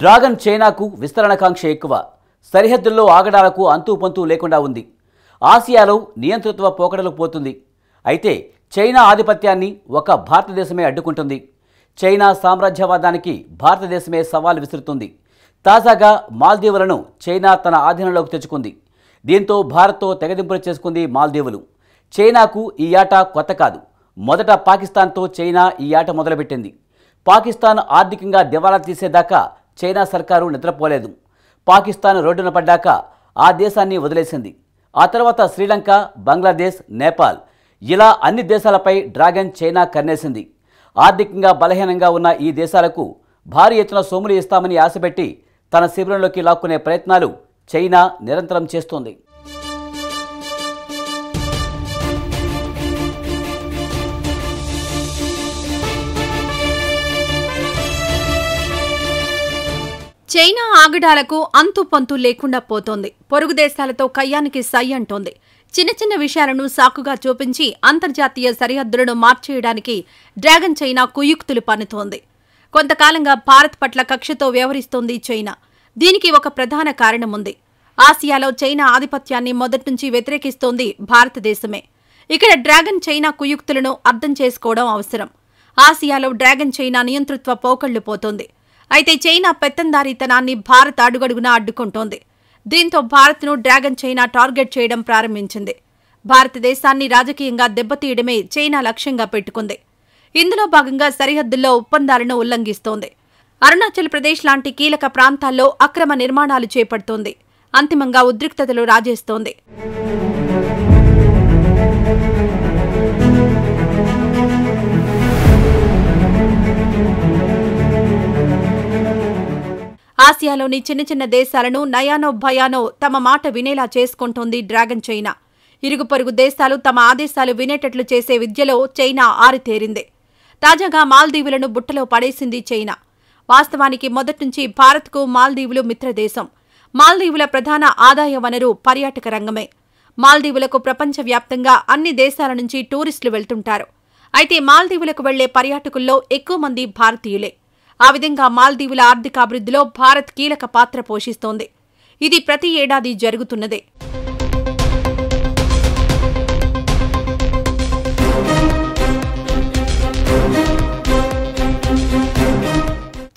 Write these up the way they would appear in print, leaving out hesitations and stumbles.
Dragon చైనాకు విస్తరణకాంక్ష ఎక్కువ. సరిహద్దుల్లో ఆగడాలకు అంతుపంతు లేకుండా ఉంది. ఆసియాలో నియంతృత్వ పోకడలకు పోతుంది. అయితే చైనా ఆధిపత్యాన్ని ఒక భారతదేశమే అడ్డుకుంటుంది. చైనా సామ్రాజ్యవాదానికి భారతదేశమే సవాల్ విసురుతుంది. తాజాగా మాల్దీవులను చైనా తన ఆధీనంలోకి తెచ్చుకుంది. దీంతో భారత్తో తెగదింపులు చేసుకుంది మాల్దీవులు. చైనాకు ఈ ఆట కొత్త కాదు. మొదట పాకిస్తాన్తో చైనా ఈ ఆట మొదలుపెట్టింది. పాకిస్తాన్ ఆర్థికంగా దివాలా తీసేదాకా చైనా సర్కారు నిద్రపోలేదు. పాకిస్తాన్ రోడ్డున పడ్డాక ఆ దేశాన్ని వదిలేసింది. ఆ తర్వాత శ్రీలంక, బంగ్లాదేశ్, నేపాల్ ఇలా అన్ని దేశాలపై డ్రాగన్ చైనా కన్నేసింది. ఆర్థికంగా బలహీనంగా ఉన్న ఈ దేశాలకు భారీ ఎత్తున సొమ్ములు ఇస్తామని ఆశపెట్టి తన శిబిరంలోకి లాక్కునే ప్రయత్నాలు చైనా నిరంతరం చేస్తోంది. చైనా ఆగడాలకు అంతుపంతు లేకుండా పోతోంది. పొరుగు దేశాలతో కయ్యానికి సై అంటోంది. చిన్న చిన్న విషయాలను సాకుగా చూపించి అంతర్జాతీయ సరిహద్దులను మార్చేయడానికి డ్రాగన్ చైనా కుయుక్తులు పన్నుతోంది. కొంతకాలంగా భారత్ పట్ల కక్షతో వ్యవహరిస్తోంది చైనా. దీనికి ఒక ప్రధాన కారణముంది. ఆసియాలో చైనా ఆధిపత్యాన్ని మొదట్నుంచి వ్యతిరేకిస్తోంది భారతదేశమే. ఇక్కడ డ్రాగన్ చైనా కుయుక్తులను అర్థం చేసుకోవడం అవసరం. ఆసియాలో డ్రాగన్ చైనా నియంతృత్వ పోకళ్లు పోతోంది. అయితే చైనా పెత్తందారీతనాన్ని భారత్ అడుగడుగునా అడ్డుకుంటోంది. దీంతో భారత్ను డ్రాగన్ చైనా టార్గెట్ చేయడం ప్రారంభించింది. భారతదేశాన్ని రాజకీయంగా దెబ్బతీయడమే చైనా లక్ష్యంగా పెట్టుకుంది. ఇందులో భాగంగా సరిహద్దుల్లో ఒప్పందాలను ఉల్లంఘిస్తోంది. అరుణాచల్ ప్రదేశ్ లాంటి కీలక ప్రాంతాల్లో అక్రమ నిర్మాణాలు చేపడుతోంది. అంతిమంగా ఉద్రిక్తతలు రాజేస్తోంది. ఆసియాలోని చిన్న చిన్న దేశాలను నయానో భయానో తమ మాట వినేలా చేసుకుంటోంది డ్రాగన్ చైనా. ఇరుగు పొరుగు దేశాలు తమ ఆదేశాలు వినేటట్లు చేసే విద్యలో చైనా ఆరితేరింది. తాజాగా మాల్దీవులను బుట్టలో పడేసింది చైనా. వాస్తవానికి మొదట్నుంచి భారత్కు మాల్దీవులు మిత్రదేశం. మాల్దీవుల ప్రధాన ఆదాయ వనరు పర్యాటక రంగమే. మాల్దీవులకు ప్రపంచవ్యాప్తంగా అన్ని దేశాల నుంచి టూరిస్టులు వెళ్తుంటారు. అయితే మాల్దీవులకు వెళ్లే పర్యాటకుల్లో ఎక్కువ మంది భారతీయులే. ఆ విధంగా మాల్దీవుల ఆర్థికాభివృద్ధిలో భారత్ కీలక పాత్ర పోషిస్తోంది. ఇది ప్రతి ఏడాది జరుగుతున్నదే.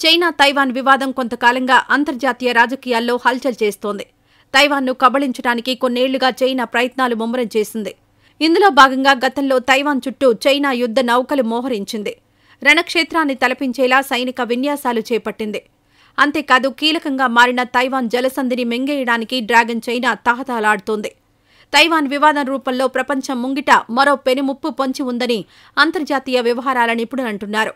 చైనా తైవాన్ వివాదం కొంతకాలంగా అంతర్జాతీయ రాజకీయాల్లో హల్చల్ చేస్తోంది. తైవాన్ను కబళించడానికి కొన్నేళ్లుగా చైనా ప్రయత్నాలు ముమ్మరం చేసింది. ఇందులో భాగంగా గతంలో తైవాన్ చుట్టూ చైనా యుద్ధ నౌకలు మోహరించింది. రణక్షేత్రాన్ని తలపించేలా సైనిక విన్యాసాలు చేపట్టింది. అంతేకాదు కీలకంగా మారిన తైవాన్ జలసంధిని మింగేయడానికి డ్రాగన్ చైనా తహతహలాడుతోంది. తైవాన్ వివాదం రూపంలో ప్రపంచం ముంగిట మరో పెనుముప్పు పొంచి ఉందని అంతర్జాతీయ వ్యవహారాల నిపుణులు అంటున్నారు.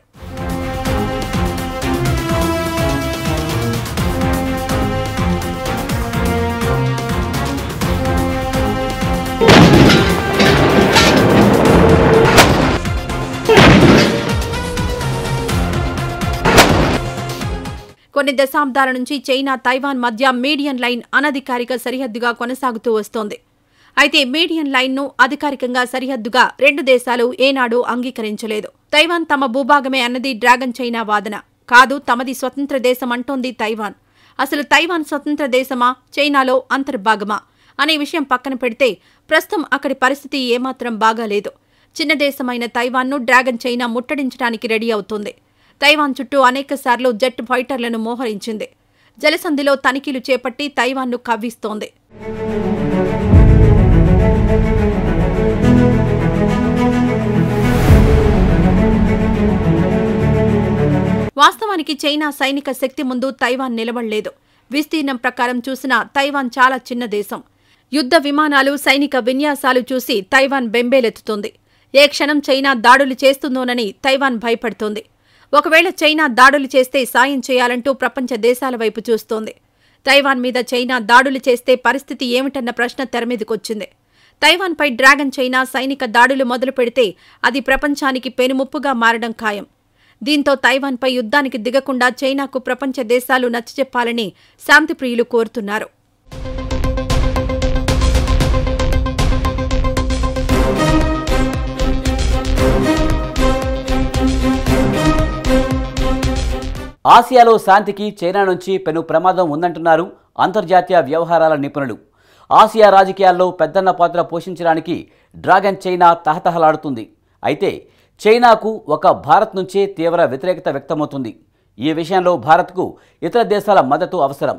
కొన్ని దశాబ్దాల నుంచి చైనా తైవాన్ మధ్య మీడియన్ లైన్ అనధికారిక సరిహద్దుగా కొనసాగుతూ వస్తోంది. అయితే మీడియన్ లైన్ను అధికారికంగా సరిహద్దుగా రెండు దేశాలు ఏనాడూ అంగీకరించలేదు. తైవాన్ తమ భూభాగమే అన్నది డ్రాగన్ చైనా వాదన. కాదు, తమది స్వతంత్ర దేశం అంటోంది తైవాన్. అసలు తైవాన్ స్వతంత్ర దేశమా, చైనాలో అంతర్భాగమా అనే విషయం పక్కన పెడితే ప్రస్తుతం అక్కడి పరిస్థితి ఏమాత్రం బాగాలేదు. చిన్న దేశమైన తైవాన్ను డ్రాగన్ చైనా ముట్టడించడానికి రెడీ అవుతోంది. తైవాన్ చుట్టూ అనేకసార్లు జెట్ ఫైటర్లను మోహరించింది. జలసంధిలో తనిఖీలు చేపట్టి తైవాన్ను కవ్విస్తోంది. వాస్తవానికి చైనా సైనిక శక్తి ముందు తైవాన్ నిలబడలేదు. విస్తీర్ణం ప్రకారం చూసినా తైవాన్ చాలా చిన్న దేశం. యుద్ధ విమానాలు, సైనిక విన్యాసాలు చూసి తైవాన్ బెంబేలెత్తుతోంది. ఏ క్షణం చైనా దాడులు చేస్తుందోనని తైవాన్ భయపడుతోంది. ఒకవేళ చైనా దాడులు చేస్తే సాయం చేయాలంటూ ప్రపంచ దేశాల వైపు చూస్తోంది. తైవాన్ మీద చైనా దాడులు చేస్తే పరిస్థితి ఏమిటన్న ప్రశ్న తెరమీదకొచ్చింది. తైవాన్పై డ్రాగన్ చైనా సైనిక దాడులు మొదలు పెడితే అది ప్రపంచానికి పెనుముప్పుగా మారడం ఖాయం. దీంతో తైవాన్పై యుద్ధానికి దిగకుండా చైనాకు ప్రపంచ దేశాలు నచ్చజెప్పాలని శాంతిప్రియులు కోరుతున్నారు. ఆసియాలో శాంతికి చైనా నుంచి పెను ప్రమాదం ఉందంటున్నారు అంతర్జాతీయ వ్యవహారాల నిపుణులు. ఆసియా రాజకీయాల్లో పెద్దన్న పాత్ర పోషించడానికి డ్రాగన్ చైనా తహతహలాడుతుంది. అయితే చైనాకు ఒక భారత్ నుంచే తీవ్ర వ్యతిరేకత వ్యక్తమవుతుంది. ఈ విషయంలో భారత్కు ఇతర దేశాల మద్దతు అవసరం.